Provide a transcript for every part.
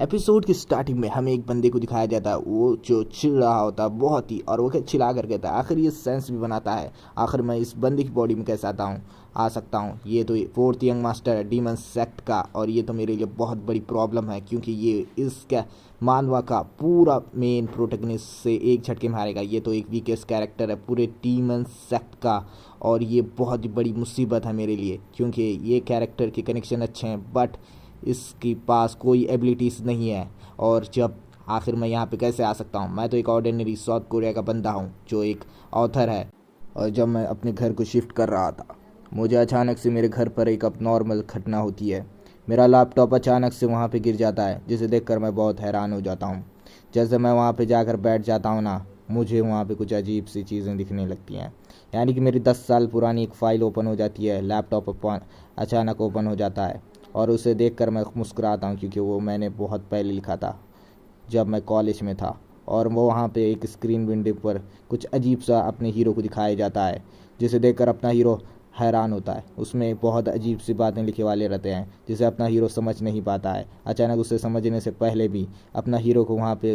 Episode की starting में हमें एक बंदे को दिखाया जाता है, वो जो चिढ़ रहा होता है बहुत ही, और वो चिल्ला कर कहता है। आखिर ये सेंस भी बनाता है, आखिर मैं इस बंदे की बॉडी में कैसे आ सकता हूँ। ये तो फोर्थ यंग मास्टर है डीमन सेक्ट का, और ये तो मेरे लिए बहुत बड़ी प्रॉब्लम है, क्योंकि ये इसका मानवा का पूरा मेन प्रोटेगनिस्ट से एक झटके में हारेगा। ये तो एक वीकेस्ट कैरेक्टर है पूरे डीमन सेक्ट का, और ये बहुत ही बड़ी मुसीबत है मेरे लिए, क्योंकि ये कैरेक्टर के कनेक्शन अच्छे हैं बट इसके पास कोई एबिलिटीज़ नहीं है। और जब आखिर मैं यहाँ पे कैसे आ सकता हूँ। मैं तो एक ऑर्डिनरी साउथ कोरिया का बंदा हूँ जो एक ऑथर है, और जब मैं अपने घर को शिफ्ट कर रहा था, मुझे अचानक से मेरे घर पर एक अब नॉर्मल घटना होती है। मेरा लैपटॉप अचानक से वहाँ पे गिर जाता है, जिसे देखकर मैं बहुत हैरान हो जाता हूँ। जैसे मैं वहाँ पे जाकर बैठ जाता हूँ ना, मुझे वहाँ पे कुछ अजीब सी चीज़ें दिखने लगती हैं। यानी कि मेरी 10 साल पुरानी एक फ़ाइल ओपन हो जाती है, लैपटॉप अचानक ओपन हो जाता है, और उसे देखकर मैं मुस्कुराता हूँ, क्योंकि वो मैंने बहुत पहले लिखा था जब मैं कॉलेज में था। और वो वहाँ पे एक स्क्रीन विंडो पर कुछ अजीब सा अपने हीरो को दिखाया जाता है, जिसे देखकर अपना हीरो हैरान होता है। उसमें बहुत अजीब सी बातें लिखे वाले रहते हैं, जिसे अपना हीरो समझ नहीं पाता है। अचानक उसे समझने से पहले भी अपना हीरो को वहाँ पे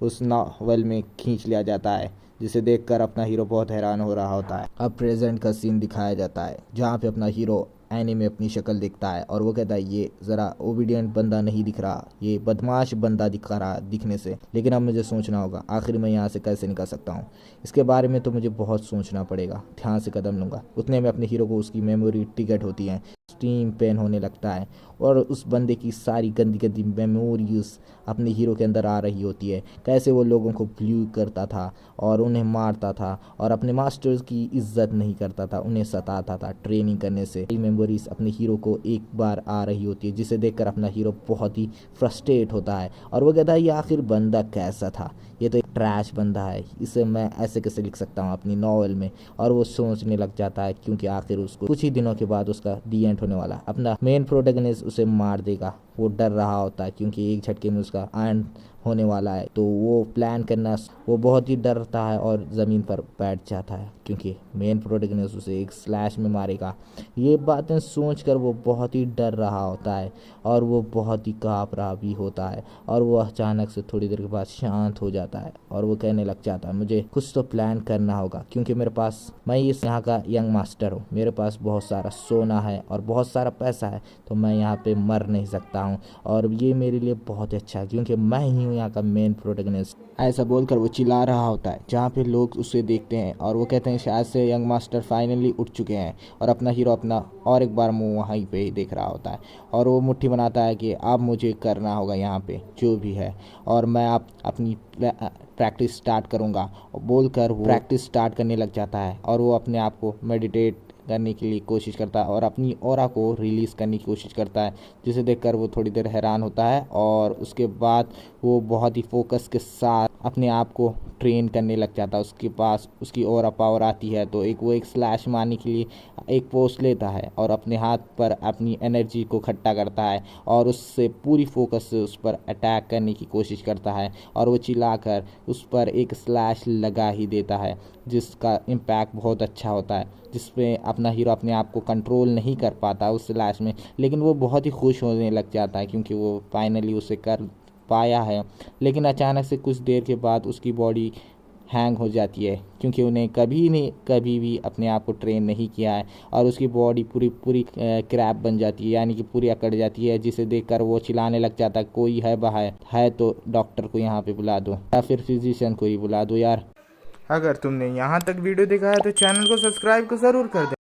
उस नॉवल में खींच लिया जाता है, जिसे देखकर अपना हीरो बहुत हैरान हो रहा होता है। अब प्रेजेंट का सीन दिखाया जाता है, जहाँ पे अपना हीरो एनी में अपनी शक्ल दिखता है, और वो कहता है ये ज़रा ओबीडियंट बंदा नहीं दिख रहा, ये बदमाश बंदा दिख रहा दिखने से। लेकिन अब मुझे सोचना होगा आखिर मैं यहाँ से कैसे निकल सकता हूँ। इसके बारे में तो मुझे बहुत सोचना पड़ेगा, ध्यान से कदम लूँगा। उतने में अपने हीरो को उसकी मेमोरी टिकट होती है, स्टीम पेन होने लगता है, और उस बंदे की सारी गंदी गंदी मेमोरीज अपने हीरो के अंदर आ रही होती है। कैसे वो लोगों को ब्लू करता था और उन्हें मारता था, और अपने मास्टर्स की इज्जत नहीं करता था, उन्हें सताता था ट्रेनिंग करने से। मेमोरीज अपने हीरो को एक बार आ रही होती है, जिसे देखकर अपना हीरो बहुत ही फ्रस्ट्रेट होता है, और वो कहता है ये आखिर बंदा कैसा था, ये तो एक ट्रैश बंदा है, इसे मैं ऐसे कैसे लिख सकता हूँ अपनी नॉवल में। और वो सोचने लग जाता है, क्योंकि आखिर उसको कुछ ही दिनों के बाद उसका दी एंड होने वाला, अपना मेन प्रोटैगनिस्ट उसे मार देगा। वो डर रहा होता है, क्योंकि एक झटके में उसका एंड होने वाला है, तो वो प्लान करना वो बहुत ही डरता है और ज़मीन पर बैठ जाता है, क्योंकि मेन प्रोटैगनिस्ट उसे एक स्लैश में मारेगा। ये बातें सोचकर वो बहुत ही डर रहा होता है, और वो बहुत ही काँप रहा भी होता है, और वो अचानक से थोड़ी देर के बाद शांत हो जाता है, और वो कहने लग जाता है मुझे कुछ तो प्लान करना होगा, क्योंकि मैं इस यहाँ का यंग मास्टर हूँ, मेरे पास बहुत सारा सोना है और बहुत सारा पैसा है, तो मैं यहाँ पे मर नहीं सकता हूँ, और ये मेरे लिए बहुत अच्छा है, क्योंकि मैं ही हूँ यहाँ का मेन प्रोटैगनिस्ट। ऐसा बोलकर वो चिल्ला रहा होता है, जहाँ पे लोग उसे देखते हैं, और वो कहते हैं शायद से यंग मास्टर फाइनली उठ चुके हैं, और अपना हीरो अपना और एक बार मुँह वहीं पे ही देख रहा होता है, और वो मुट्ठी बनाता है कि अब मुझे करना होगा यहाँ पे जो भी है, और मैं आप अपनी प्रैक्टिस स्टार्ट करूँगा। और बोलकर वो प्रैक्टिस स्टार्ट करने लग जाता है, और वो अपने आप को मेडिटेट करने के लिए कोशिश करता है और अपनी ऑरा को रिलीज़ करने की कोशिश करता है, जिसे देखकर वो थोड़ी देर हैरान होता है, और उसके बाद वो बहुत ही फोकस के साथ अपने आप को ट्रेन करने लग जाता है। उसके पास उसकी ऑरा पावर आती है, तो एक स्लैश मारने के लिए एक पोस्ट लेता है, और अपने हाथ पर अपनी एनर्जी को इकट्ठा करता है, और उससे पूरी फोकस से उस पर अटैक करने की कोशिश करता है, और वो चिल्लाकर उस पर एक स्लैश लगा ही देता है, जिसका इम्पैक्ट बहुत अच्छा होता है, जिसमें अपना हीरो अपने आप को कंट्रोल नहीं कर पाता उस स्लैश में। लेकिन वो बहुत ही खुश होने लग जाता है, क्योंकि वो फाइनली उसे कर पाया है। लेकिन अचानक से कुछ देर के बाद उसकी बॉडी हैंग हो जाती है, क्योंकि उन्हें कभी भी अपने आप को ट्रेन नहीं किया है, और उसकी बॉडी पूरी पूरी क्रैप बन जाती है, यानी कि पूरी अकड़ जाती है, जिसे देखकर वो चिल्लाने लग जाता है कोई है बाहर है तो डॉक्टर को यहाँ पे बुला दो, या फिर फिजिशियन को ही बुला दो यार। अगर तुमने यहाँ तक वीडियो देखा है तो चैनल को सब्सक्राइब को ज़रूर कर दो।